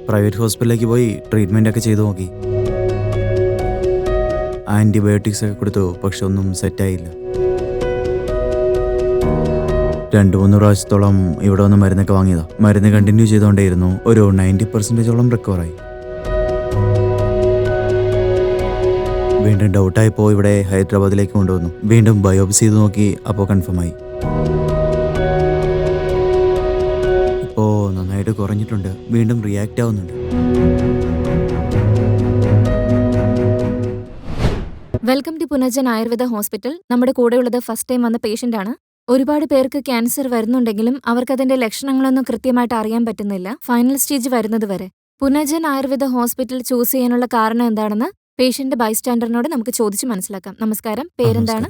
Private ഹോസ്പിറ്റലിലേക്ക് പോയി treatment ഒക്കെ ചെയ്തു നോക്കി. ആൻറ്റിബയോട്ടിക്സ് ഒക്കെ കൊടുത്തു, പക്ഷെ ഒന്നും സെറ്റായില്ല. 2-3 പ്രാവശ്യത്തോളം ഇവിടെ വന്ന് മരുന്നൊക്കെ വാങ്ങിയതാ. മരുന്ന് കണ്ടിന്യൂ ചെയ്തുകൊണ്ടേയിരുന്നു. ഒരു 90% റിക്കവറായി. വീണ്ടും ഡൗട്ടായപ്പോൾ ഇവിടെ ഹൈദരാബാദിലേക്ക് കൊണ്ടുവന്നു. വീണ്ടും ബയോപ്സി ചെയ്ത് നോക്കി, അപ്പോൾ കൺഫേമായി. ഇപ്പോൾ നന്നായിട്ട് കുറഞ്ഞിട്ടുണ്ട്. വീണ്ടും റിയാക്റ്റ് ആവുന്നുണ്ട്. Welcome to Punarjan Ayurveda hospital. നമ്മുടെ കൂടെയുള്ളത് ഫസ്റ്റ് ടൈം വന്ന പേഷ്യന്റ് ആണ്. ഒരുപാട് പേർക്ക് ക്യാൻസർ വരുന്നുണ്ടെങ്കിലും അവർക്കതിന്റെ ലക്ഷണങ്ങളൊന്നും കൃത്യമായിട്ട് അറിയാൻ പറ്റുന്നില്ല, ഫൈനൽ സ്റ്റേജ് വരുന്നത് വരെ. പുനർജൻ ആയുർവേദ ഹോസ്പിറ്റൽ ചൂസ് ചെയ്യാനുള്ള കാരണം എന്താണെന്ന് പേഷ്യന്റ് ബൈസ്റ്റാൻഡറിനോട് നമുക്ക് ചോദിച്ചു മനസ്സിലാക്കാം. നമസ്കാരം, പേരെന്താണ്?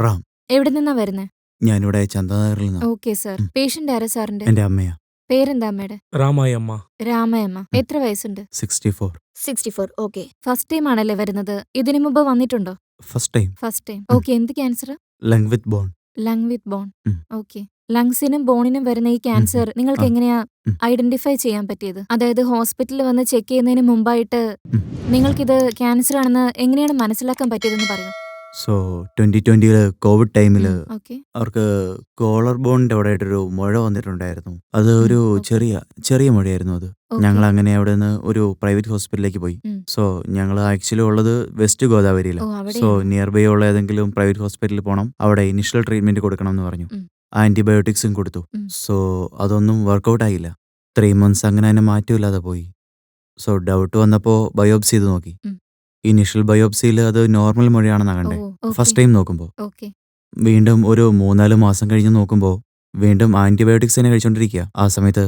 റാം. എവിടെ നിന്നാ വരുന്നത്? ഞാനിവിടെ ചന്ദനഗറിൽ നിന്ന്. Okay sir. പേഷ്യന്റ് ആരാ സാറിന്റെ? എൻ്റെ അമ്മയാ. പേരെന്താ അമ്മയുടെ? രാമായമ്മ. രാമയമ്മ. എത്ര വയസ്സുണ്ട്? 64. ഓക്കെ. ഫസ്റ്റ് ടൈം ആണല്ലേ വരുന്നത്? ഇതിനു മുമ്പ് വന്നിട്ടുണ്ടോ? First time. ഓക്കെ. എന്ത് cancer? Lung with bone. Lung with bone. Okay. ലങ്സിനും ബോണിനും വരുന്ന ഈ ക്യാൻസർ നിങ്ങൾക്ക് എങ്ങനെയാ ഐഡന്റിഫൈ ചെയ്യാൻ പറ്റിയത്? അതായത് ഹോസ്പിറ്റലിൽ വന്ന് ചെക്ക് ചെയ്യുന്നതിന് മുമ്പായിട്ട് നിങ്ങൾക്കിത് ക്യാൻസർ ആണെന്ന് എങ്ങനെയാണ് മനസ്സിലാക്കാൻ പറ്റിയതെന്ന് പറയൂ. സോ 2020 കോവിഡ് ടൈമിൽ ഓക്കെ. അവർക്ക് കോളർ ബോണിന്റെ അവിടെ ആയിട്ടൊരു മുഴ വന്നിട്ടുണ്ടായിരുന്നു. അത് ഒരു ചെറിയ മുഴയായിരുന്നു. അത് ഞങ്ങൾ അങ്ങനെ അവിടെ നിന്ന് ഒരു പ്രൈവറ്റ് ഹോസ്പിറ്റലിലേക്ക് പോയി. സോ ഞങ്ങൾ ആക്ച്വലി ഉള്ളത് വെസ്റ്റ് ഗോദാവരിയിലാണ്. സോ നിയർ ബൈ ഉള്ള ഏതെങ്കിലും പ്രൈവറ്റ് ഹോസ്പിറ്റലിൽ പോകണം, അവിടെ ഇനിഷ്യൽ ട്രീറ്റ്മെന്റ് കൊടുക്കണം എന്ന് പറഞ്ഞു. ആന്റിബയോട്ടിക്സും കൊടുത്തു. സോ അതൊന്നും വർക്കൗട്ട് ആയില്ല. 3 months അങ്ങനെ തന്നെ മാറ്റമില്ലാതെ പോയി. സോ ഡൗട്ട് വന്നപ്പോൾ ബയോപ്സി ചെയ്ത് നോക്കി. ഇനിഷ്യൽ ബയോപ്സിയിൽ അത് നോർമൽ മുഴയാണെന്നാണ് കണ്ടേ ഫസ്റ്റ് ടൈം നോക്കുമ്പോൾ. വീണ്ടും ഒരു 3-4 മാസം കഴിഞ്ഞ് നോക്കുമ്പോൾ വീണ്ടും ആന്റിബയോട്ടിക്സ് തന്നെ കഴിച്ചുകൊണ്ടിരിക്കുക. ആ സമയത്ത്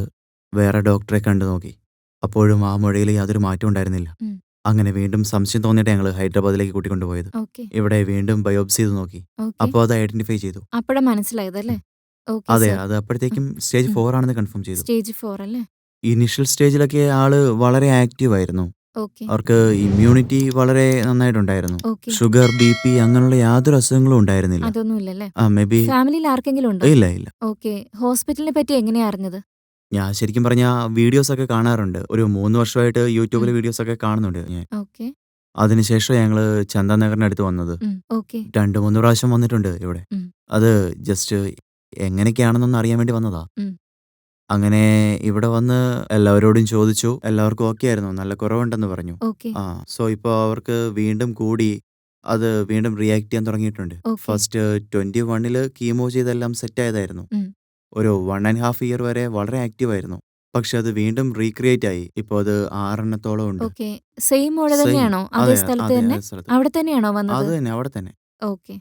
വേറെ ഡോക്ടറെ കണ്ടു നോക്കി. അപ്പോഴും ആ മുഴയിൽ യാതൊരു മാറ്റം ഉണ്ടായിരുന്നില്ല. അങ്ങനെ വീണ്ടും സംശയം തോന്നിയിട്ട് ഞങ്ങൾ ഹൈദരാബാദിലേക്ക് കൂട്ടിക്കൊണ്ടുപോയത്. ഇവിടെ വീണ്ടും ബയോപ്സി ചെയ്ത് നോക്കി. അപ്പോൾ അത് ഐഡന്റിഫൈ ചെയ്തു. അതെ, അത് അപ്പോഴത്തേക്കും സ്റ്റേജ് 4 ആണെന്ന് കൺഫേം ചെയ്തു. സ്റ്റേജ് 4 അല്ലേ? ഇനിഷ്യൽ സ്റ്റേജിലൊക്കെ ആള് വളരെ ആക്റ്റീവ് ആയിരുന്നു. അവർക്ക് ഇമ്മ്യൂണിറ്റി വളരെ നന്നായിട്ടുണ്ടായിരുന്നു. ഷുഗർ, BP അങ്ങനെയുള്ള യാതൊരു അസുഖങ്ങളും ഉണ്ടായിരുന്നില്ല. ഫാമിലിയിൽ ആർക്കെങ്കിലും ഉണ്ടോ? ഇല്ല. ഓക്കെ. ഹോസ്പിറ്റലിനെ പറ്റി എങ്ങനെയാ അറിഞ്ഞത്? ഞാൻ ശരിക്കും പറഞ്ഞ വീഡിയോസ് ഒക്കെ കാണാറുണ്ട്. ഒരു 3 വർഷമായിട്ട് യൂട്യൂബിലെ വീഡിയോസ് ഒക്കെ കാണുന്നുണ്ട് ഞാൻ. അതിനുശേഷം ഞങ്ങള് ചന്ദനഗറിനടുത്ത് വന്നത്. 2-3 പ്രാവശ്യം വന്നിട്ടുണ്ട് ഇവിടെ. അത് ജസ്റ്റ് എങ്ങനെയൊക്കെയാണെന്നൊന്ന് അറിയാൻ വേണ്ടി വന്നതാ. അങ്ങനെ ഇവിടെ വന്ന് എല്ലാവരോടും ചോദിച്ചു. എല്ലാവർക്കും ഓക്കെ ആയിരുന്നു. നല്ല കുറവുണ്ടെന്ന് പറഞ്ഞു. സോ ഇപ്പൊ അവർക്ക് വീണ്ടും കൂടി അത് വീണ്ടും റിയാക്ട് ചെയ്യാൻ തുടങ്ങിയിട്ടുണ്ട്. ഫസ്റ്റ് 21 കീമോ ചെയ്തെല്ലാം സെറ്റ് ആയതായിരുന്നു. ഒരു 1.5 year വരെ വളരെ ആക്റ്റീവ് ആയിരുന്നു. പക്ഷെ അത് വീണ്ടും റീക്രിയേറ്റ് ആയി. ഇപ്പൊ അത് 6 എണ്ണത്തോളം ഉണ്ട്. സെയിം തന്നെയാണോ? അതേ സ്ഥലത്ത് തന്നെ? അവിടെ തന്നെയാണോ വന്നത്? അത് തന്നെ, അവിടെ തന്നെ. ഓക്കെ.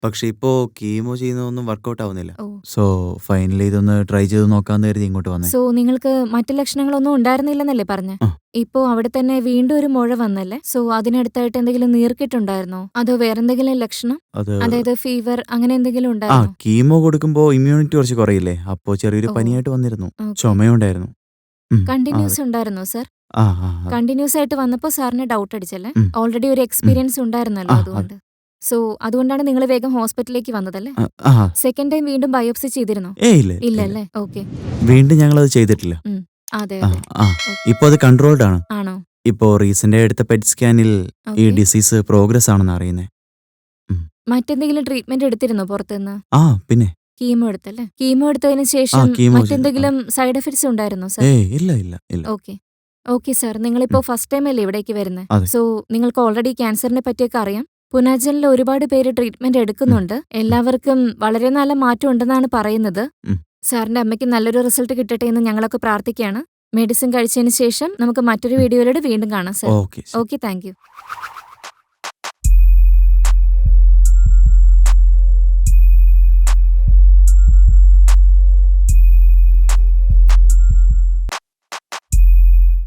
പക്ഷെ ഇപ്പോ കീമോ ചെയ്യുന്നതൊന്നും വർക്കൗട്ട് ആവുന്നില്ല. സോ ഫൈനലി ഇതൊന്ന് ട്രൈ ചെയ്ത് നോക്കാന്ന് കരുതി ഇങ്ങോട്ട് വന്നേ. സോ നിങ്ങൾക്ക് മറ്റു ലക്ഷണങ്ങളൊന്നും ഉണ്ടായിരുന്നില്ലെന്നല്ലേ പറഞ്ഞേ? ഇപ്പോ അവിടെ തന്നെ വീണ്ടും ഒരു മുഴ വന്നല്ലേ? സോ അതിനടുത്തായിട്ട് എന്തെങ്കിലും നീർക്കെട്ടുണ്ടായിരുന്നോ? അതോ വേറെന്തെങ്കിലും ലക്ഷണം, അതായത് ഫീവർ അങ്ങനെ എന്തെങ്കിലും ഉണ്ടായിരുന്നോ? കീമോ കൊടുക്കുമ്പോ ഇമ്മ്യൂണിറ്റി കുറച്ച് കുറയില്ലേ, അപ്പോ ചെറിയൊരു പനിയായിട്ട് വന്നിരുന്നു. ചുമയുണ്ടായിരുന്നു. കണ്ടിന്യൂസ് ഉണ്ടായിരുന്നോ സർ? കണ്ടിന്യൂസ് ആയിട്ട് വന്നപ്പോ സാറിന് ഡൗട്ട് അടിച്ചല്ലേ? ഓൾറെഡി ഒരു എക്സ്പീരിയൻസ് ഉണ്ടായിരുന്നല്ലോ അതുകൊണ്ട്. സോ അതുകൊണ്ടാണ് നിങ്ങൾ വേഗം ഹോസ്പിറ്റലിലേക്ക് വന്നതല്ലേ? സെക്കൻഡ് ടൈം വീണ്ടും ബയോപ്സി ചെയ്തിരുന്നോ? ഇല്ലല്ലേ? ഓക്കെ. വീണ്ടും ഞങ്ങൾ അത് ചെയ്തിട്ടില്ല. അതെ. ഇപ്പൊ അത് കൺട്രോൾഡ് ആണ്. ആണോ? ഇപ്പോ റീസെന്റ് എടുത്ത പെറ്റ് സ്കാനിൽ ഈ ഡിസീസ് പ്രോഗ്രസ് ആണെന്ന് അറിയുന്നേ. മറ്റെന്തെങ്കിലും ട്രീറ്റ്മെന്റ് എടുത്തിരുന്നോ പുറത്തുനിന്ന്? പിന്നെ കീമോ എടുത്തല്ലേ? കീമോ എടുത്തതിന് ശേഷം മറ്റെന്തെങ്കിലും സൈഡ് എഫക്ട്സ് ഉണ്ടായിരുന്നോ സർ? ഇല്ല. Okay sir. നിങ്ങളിപ്പോ ഫസ്റ്റ് ടൈം അല്ലേ ഇവിടേക്ക് വരുന്നത്? സോ നിങ്ങൾക്ക് ഓൾറെഡി ക്യാൻസറിനെ പറ്റിയൊക്കെ അറിയാം. പുനർജനിൽ ഒരുപാട് പേര് ട്രീറ്റ്മെന്റ് എടുക്കുന്നുണ്ട്. എല്ലാവർക്കും വളരെ നല്ല മാറ്റം ഉണ്ടെന്നാണ് പറയുന്നത്. സാറിന്റെ അമ്മയ്ക്ക് നല്ലൊരു റിസൾട്ട് കിട്ടട്ടെ എന്ന് ഞങ്ങളൊക്കെ പ്രാർത്ഥിക്കുകയാണ്. മെഡിസിൻ കഴിച്ചതിന് ശേഷം നമുക്ക് മറ്റൊരു വീഡിയോയിലൂടെ വീണ്ടും കാണാം സർ. ഓക്കെ. Thank you.